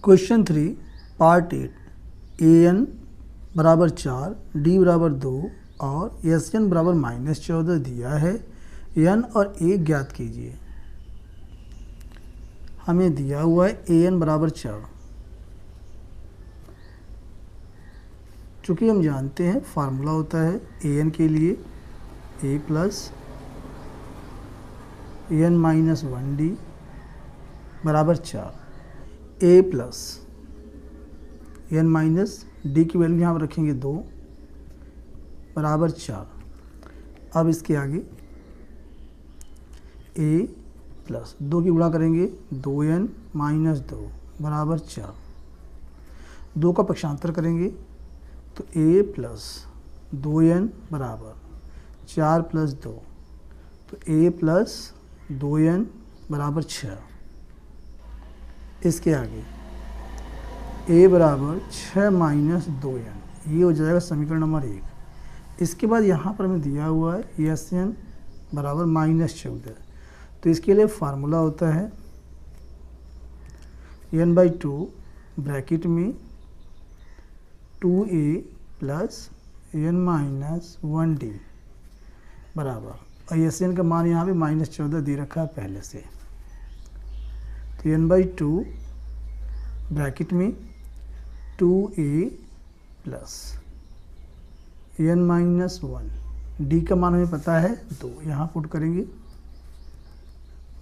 Question 3 part 8 A N बराबर 4 D बराबर 2 और एस एन बराबर -14 दिया है। एन और ए ज्ञात कीजिए। हमें दिया हुआ है ए एन बराबर 4। चूँकि हम जानते हैं फार्मूला होता है ए एन के लिए ए प्लस एन माइनस 1 डी बराबर 4 ए प्लस एन माइनस डी की वैल्यू यहाँ पर रखेंगे 2 बराबर 4। अब इसके आगे ए प्लस 2 की गुणा करेंगे 2n माइनस 2 बराबर 4। 2 का पक्षांतर करेंगे तो ए प्लस 2n बराबर 4 प्लस 2 तो ए प्लस 2n बराबर 6। इसके आगे a बराबर 6 माइनस 2n, ये हो जाएगा समीकरण नंबर 1। इसके बाद यहाँ पर हमें दिया हुआ है एस एन बराबर -14। तो इसके लिए फार्मूला होता है n/2 ब्रैकेट में 2a plus n minus 1d बराबर, और एस एन का मान यहाँ पे -14 दे रखा है पहले से। तो n/2 ब्रैकेट में 2a plus n minus 1 D का मान हमें पता है 2, यहाँ पुट करेंगे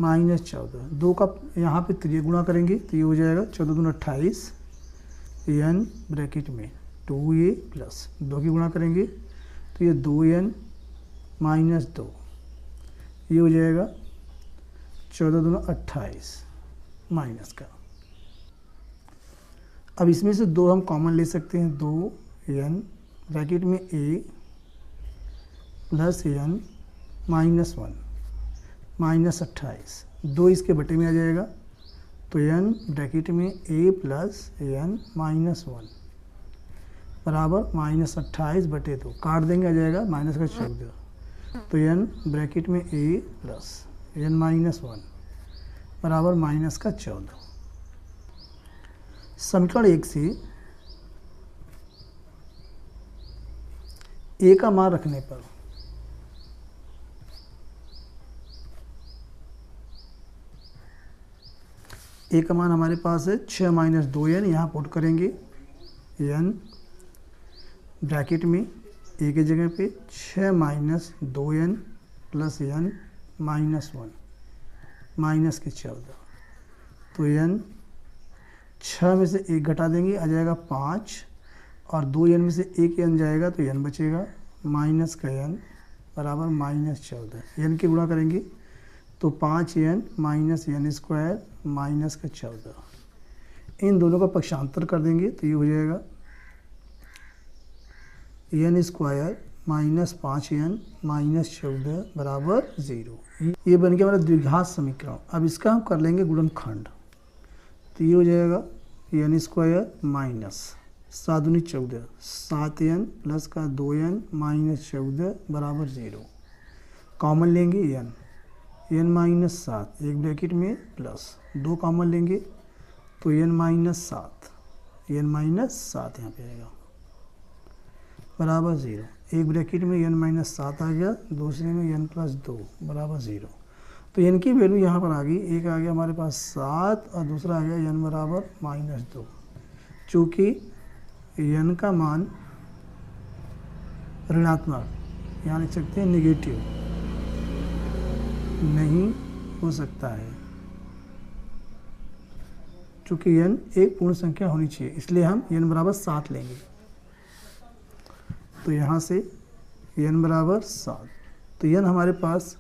-14। 2 का यहाँ पे 3 गुणा करेंगे तो ये हो जाएगा 14 दूनी 28 n ब्रैकेट में 2a प्लस 2 की गुणा करेंगे तो ये 2n माइनस 2, ये हो जाएगा 14 दूनी 28 माइनस का। अब इसमें से 2 हम कॉमन ले सकते हैं, 2n ब्रैकेट में a plus n minus 1 minus 28, 2 इसके बटे में आ जाएगा तो n ब्रैकेट में a प्लस n माइनस 1 बराबर -28 बटे 2, काट देंगे आ जाएगा माइनस का 14। तो n ब्रैकेट में a प्लस n माइनस 1 बराबर माइनस का 14। समीकरण 1 से a का मान रखने पर a का मान हमारे पास है 6 माइनस 2n, यहाँ पुट करेंगे n ब्रैकेट में a की जगह पे 6 minus 2n plus n minus 1 minus के 14। तो n 6 में से 1 घटा देंगे आ जाएगा 5, और 2n में से 1 n जाएगा तो n बचेगा माइनस का n बराबर -14। n की गुणा करेंगे तो 5n minus n square minus का 14। इन दोनों का पक्षांतर कर देंगे तो ये हो जाएगा n square minus 5n minus 14 बराबर 0। ये बन गया हमारा द्विघात समीकरण। अब इसका हम कर लेंगे गुणनखंड, तो ये हो जाएगा n स्क्वायर माइनस 7 दूनी 14 7n प्लस का 2n माइनस 14 बराबर 0। कॉमन लेंगे n माइनस 7 एक ब्रैकेट में प्लस 2 कॉमन लेंगे तो n माइनस 7 यहाँ पे आएगा बराबर 0। एक ब्रैकेट में n माइनस 7 आ गया, दूसरे में n प्लस 2 बराबर 0। तो n की वैल्यू यहाँ पर आ गई, एक आ गया हमारे पास 7 और दूसरा आ गया n बराबर -2। चूँकि n का मान ऋणात्मक, यहाँ लिख सकते हैं नेगेटिव नहीं हो सकता है, चूँकि n एक पूर्ण संख्या होनी चाहिए, इसलिए हम n बराबर 7 लेंगे। तो यहाँ से n बराबर 7, तो n हमारे पास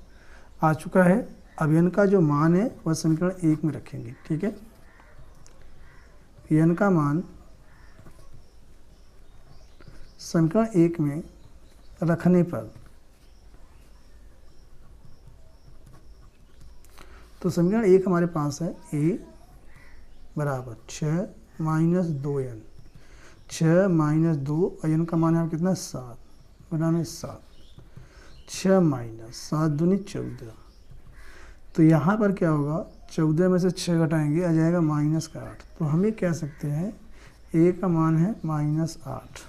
आ चुका है। अब n का जो मान है वह समीकरण 1 में रखेंगे, ठीक है। n का मान समीकरण 1 में रखने पर तो समीकरण 1 हमारे पास है a बराबर 6 माइनस 2n, 6 माइनस 2 और n का मान है कितना 7 बनाने 7, 6 माइनस 7 दूनी 14। तो यहाँ पर क्या होगा 14 में से 6 घटाएंगे आ जाएगा -8। तो हम ये कह सकते हैं ए का मान है -8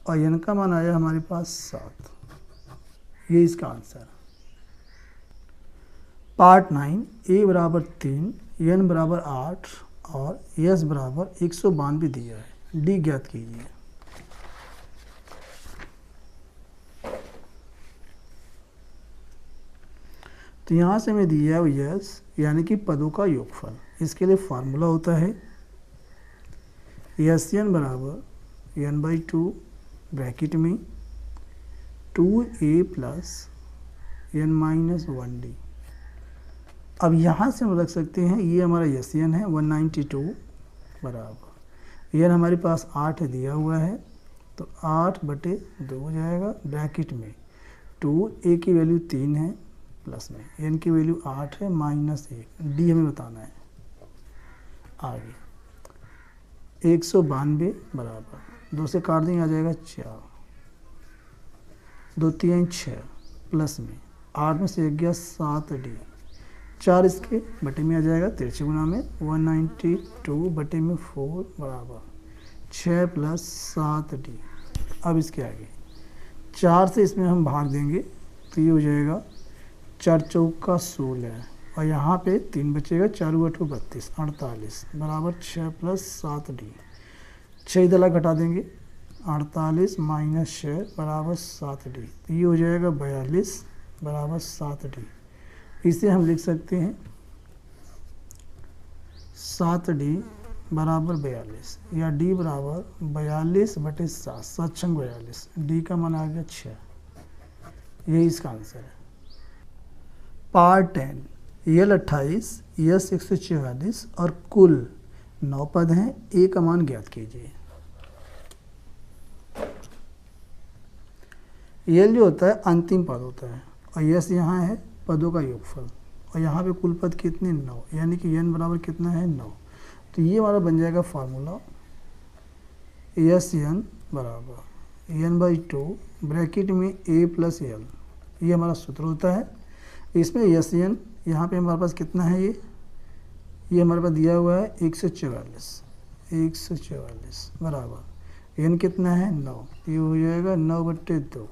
और एन का मान आया हमारे पास 7। ये इसका आंसर। पार्ट 9, ए बराबर 3, एन बराबर 8 और एस बराबर 192 दिया है। डी ज्ञात कीजिए। तो यहाँ से हमें दिया है यस यानी कि पदों का योगफल। इसके लिए फार्मूला होता है एस एन बराबर n/2 ब्रैकेट में 2a प्लस n-1d। अब यहाँ से हम रख सकते हैं ये हमारा एस एन है 192 बराबर एन हमारे पास 8 दिया हुआ है तो 8/2 हो जाएगा ब्रैकेट में 2 a की वैल्यू 3 है प्लस में एन की वैल्यू 8 है -1 डी हमें बताना है। आगे 192 बराबर 2 से काट देंगे आ जाएगा 4, 2 3 6 प्लस में 8 में से 1 गया 7d 4 इसके बटे में आ जाएगा 13 गुना में 192 बटे में 4 बराबर 6 प्लस 7d। अब इसके आगे 4 से इसमें हम भाग देंगे तो ये हो जाएगा 4 चौका 16 और यहाँ पे 3 बचेगा 4 8 32 48 बराबर 6 प्लस 7d। 6 इधर घटा देंगे 48 - 6 बराबर 7d। तो ये हो जाएगा 42 बराबर 7d। इसे हम लिख सकते हैं 7d बराबर 42 या d बराबर 42/7 7×6 42। डी का मान आ गया 6। यही इसका आंसर है। पार्ट 10 यल 28 यस 144 और कुल 9 पद हैं। ए का मान ज्ञात कीजिए। यल जो होता है अंतिम पद होता है और यस यहाँ है पदों का योगफल और यहाँ पे कुल पद कितने 9 यानी कि एन बराबर कितना है 9। तो ये हमारा बन जाएगा फार्मूला एस एन बराबर n/2 ब्रैकेट में a प्लस एल। ये हमारा सूत्र होता है। इसमें एस एन यहाँ पे हमारे पास कितना है ये हमारे पास दिया हुआ है 144 बराबर एन कितना है 9। ये हो जाएगा 9/2।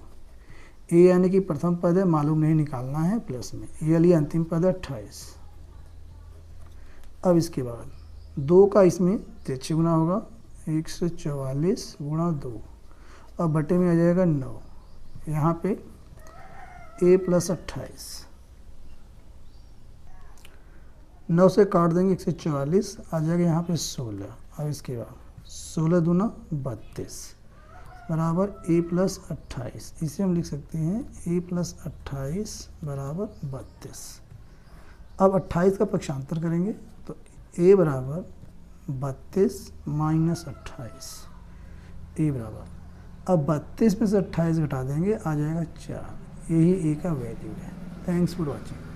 ए यानी कि प्रथम पद है मालूम नहीं निकालना है प्लस में ये लिए अंतिम पद है 28। अब इसके बाद 2 का इसमें 6 गुना होगा 144 गुणा 2 और बटे में आ जाएगा 9। यहाँ पे a प्लस 28 9 से काट देंगे 144 आ जाएगा यहाँ पे 16। अब इसके बाद 16 दूना 32 बराबर a प्लस 28। इसे हम लिख सकते हैं a प्लस 28 बराबर 32। अब 28 का पक्षांतर करेंगे तो a बराबर 32 - 28 a बराबर अब 32 में से 28 घटा देंगे आ जाएगा 4। यही a का वैल्यू है। Thanks for watching.